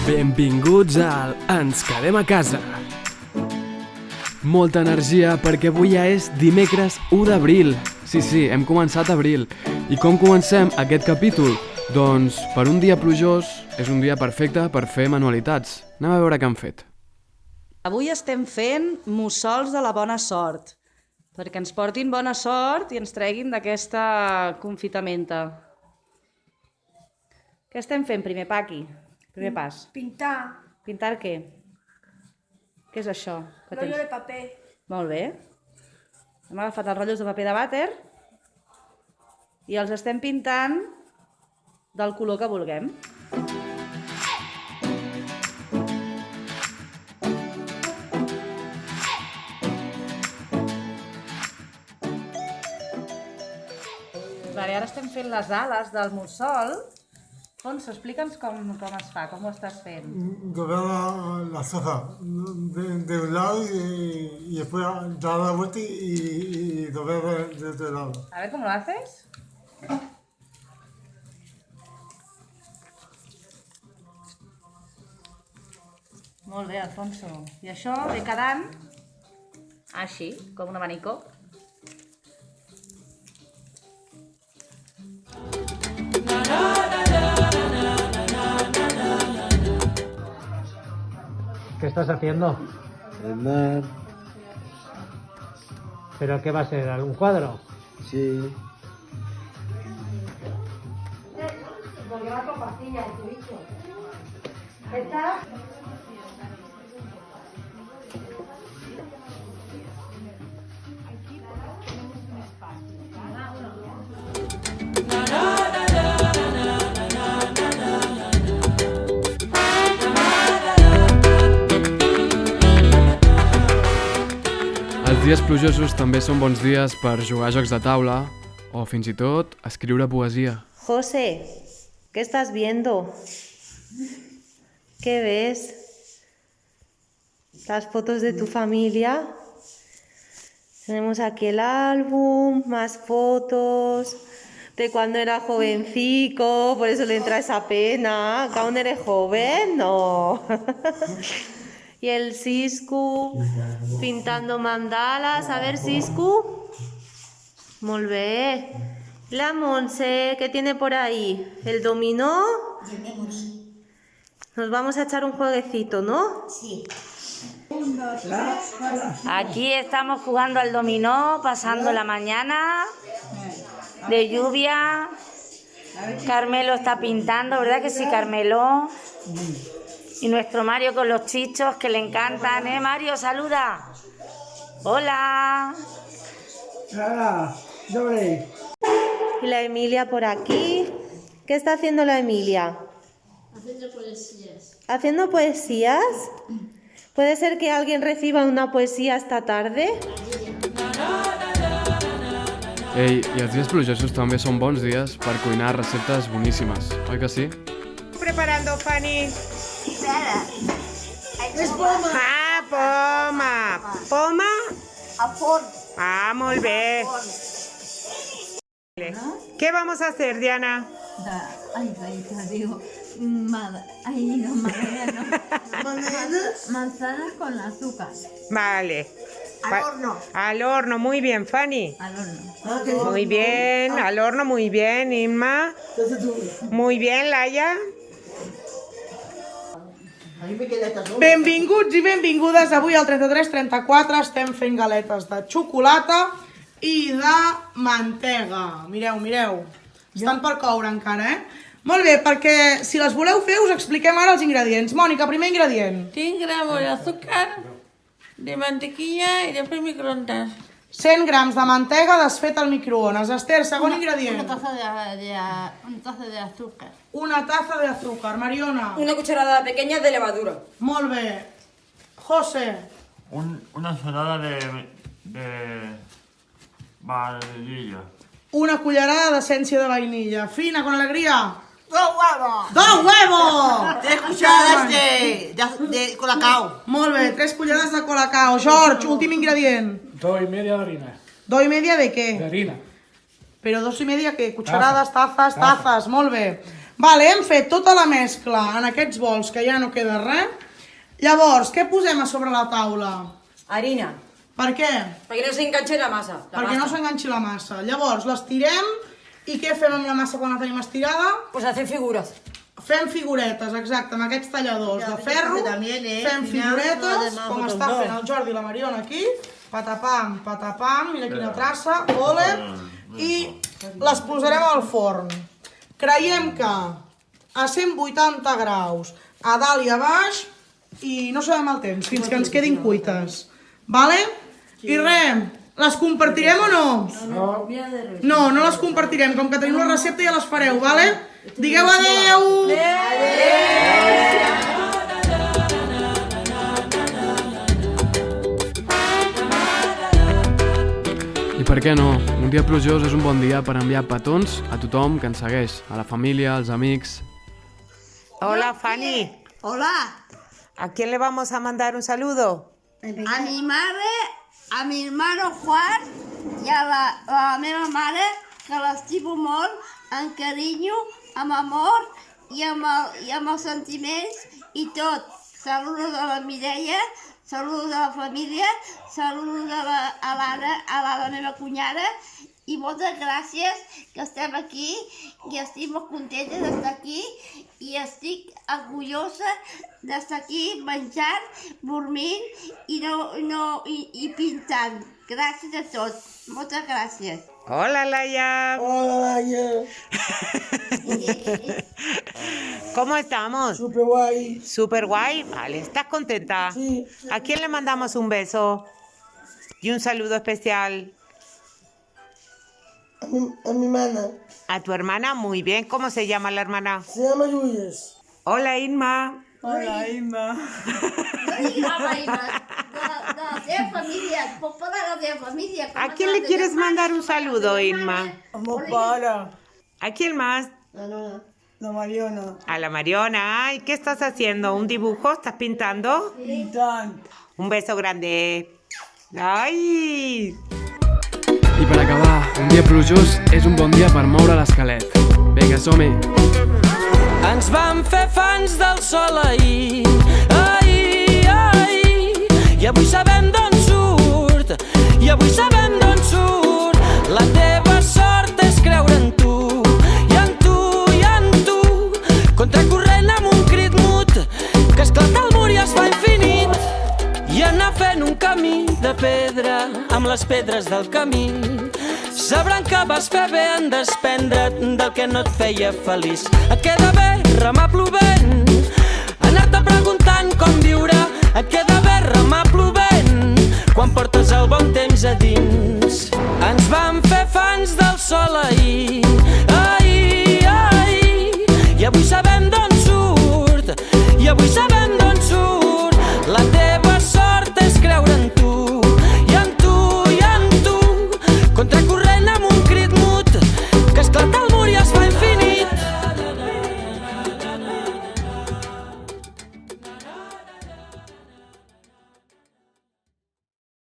Benvinguts al Ens quedem a casa. Molta energia perquè avui ja és dimecres 1 d'abril. Sí, hem començat abril. I com comencem aquest capítol? Doncs per un dia plujós és un dia perfecte per fer manualitats. Anem a veure què han fet. Avui estem fent mussols de la bona sort, perquè ens portin bona sort i ens treguin d'aquesta confitamenta. Què estem fent primer, Paqui? Primer pas. Pintar. Pintar què? Què és això? Rollo de paper. Molt bé. Hem agafat els rotllos de paper de vàter i els estem pintant del color que vulguem. Vale, ara estem fent les ales del mussol. Fonso, explica'ns com es fa, com ho estàs fent. Doblar las hojas de un lado y después dar la vuelta y doblar de otro lado. A ver, ¿cómo lo haces? Molt bé, Alfonso. I això ve quedant així, com un abanico. ¿Qué estás haciendo? El mar, ¿Pero qué va a ser? ¿Algún cuadro? sí. Porque va con pastillas, este bicho. Esta. Els dies plujosos també són bons dies per jugar a jocs de taula o fins i tot escriure poesia. José, ¿qué estás viendo? ¿Qué ves? Las fotos de tu familia. Tenemos aquí el álbum, más fotos de cuando era jovencico, por eso le entra esa pena. ¿Que aún eres joven? No. Y el Siscu pintando mandalas. A ver, Siscu. Molt bé. La Monse, ¿qué tiene por ahí? ¿El dominó? Nos vamos a echar un jueguecito, ¿no? Sí. Aquí estamos jugando al dominó, pasando la mañana de lluvia. Carmelo está pintando, ¿verdad que sí, Carmelo? Y nuestro Mario con los chichos que le encantan, ¿eh? Mario, saluda. Hola. Y la Emilia por aquí. ¿Qué está haciendo la Emilia? Haciendo poesías. ¿Haciendo poesías? ¿Puede ser que alguien reciba una poesía esta tarde? Ei, i els dies plujosos també són bons dies per cuinar receptes boníssimes, oi que sí? Preparando, Fanny. Es poma. Ah, poma. Poma? A forn. Ah, molt bé. ¿Qué vamos a hacer, Diana? Ay, te digo. Ay, no, magdalena no. Manzanas con azúcar. Vale. Al horno. Al horno, muy bien, Fanny. Al horno. Muy bien, al horno, muy bien, Inma. Muy bien, Laia. Benvinguts i benvingudes. Avui al 33-34 estem fent galetes de xocolata i de mantega. Mireu. Estan per coure encara, Molt bé, perquè si les voleu fer us expliquem ara els ingredients. Mònica, primer ingredient. 100 gramos de azúcar, de mantequilla y después microondas. 100 grams de mantega desfeta al microones. Esther, segon ingredient. Una taza de azúcar. Una taza de azúcar. Mariona. Una cucharada pequeña de levadura. Molt bé. José. Una ensalada de vainilla. Una cullerada d'essència de vainilla. Fina, con alegría. ¡Dos huevos! ¡Dos huevos! 3 cucharadas de colacao. Molt bé, 3 cullerades de colacao. George, últim ingredient. 2,5 de harina. 2,5 de què? De harina. Però 2,5 què? Cucharades, tazas, molt bé. Vale, hem fet tota la mescla en aquests bols que ja no queda res. Llavors, què posem a sobre la taula? Harina. Per què? Perquè no s'enganxi la massa. Perquè no s'enganxi la massa. Llavors, l'estirem i què fem amb la massa quan la tenim estirada? Pues hacer figuras. Fem figuretes, exacte, amb aquests talladors de ferro. Fem figuretes, com està fent el Jordi i la Mariona aquí. Patapam, patapam, mira quina traça, ole. I les posarem al forn. Creiem que a 180 graus, a dalt i a baix, i no sabem el temps, fins que ens quedin cuites. Vale? I res, les compartirem o no? No, no les compartirem, com que tenim la recepta ja les fareu, vale? Digueu adeu! I per què no? Un dia plujós és un bon dia per enviar petons a tothom que ens segueix, a la família, als amics. Hola, Fanny. Hola. ¿A quién le vamos a mandar un saludo? A mi madre, a mi hermano Juan i a la meva mare, que l'estimo molt, amb carinyo, amb amor i amb els sentiments i tot. Saludos a la Mireia, saludos a la família, saludos a la meva cunyada i moltes gràcies que estem aquí i estic molt contenta d'estar aquí i estic orgullosa d'estar aquí menjant, dormint i pintant. Gràcies a tots. Moltes gràcies. Hola, Laia. Hola, Laia. ¿Cómo estamos? Super guay. Super guay. Vale, ¿estás contenta? Sí. ¿A quién le mandamos un beso? Y un saludo especial. A mi hermana. ¿A tu hermana? Muy bien. ¿Cómo se llama la hermana? Se llama Lluís. Hola, Inma. Hola, Inma. No diguis hola, Inma. De la teva família. Puc parlar de la teva família. ¿A quién le quieres mandar un saludo, Inma? A mon pare. ¿A quién más? La Mariona. A la Mariona. Ay, ¿qué estás haciendo? ¿Un dibujo? ¿Estás pintando? Pintant. Un beso grande. Ai! I per acabar, un dia plujós és un bon dia per moure l'esquelet. Vinga, som-hi! Ens vam fer fans del sol ahir, ahir, ahir, i avui sabem d'on surt, i avui sabem d'on surt. La teva sort és creure en tu, i en tu, i en tu, contracorrent amb un crit mut, que esclata el mur i es fa infinit, i anar fent un camí de pedra amb les pedres del camí. Sabran que vas fer bé en desprendre't del que no et feia feliç. Et queda bé remar plovent, anar-te preguntant com viure. Et queda bé remar plovent quan portes el bon temps a dins. Ens vam fer fans del sol ahir,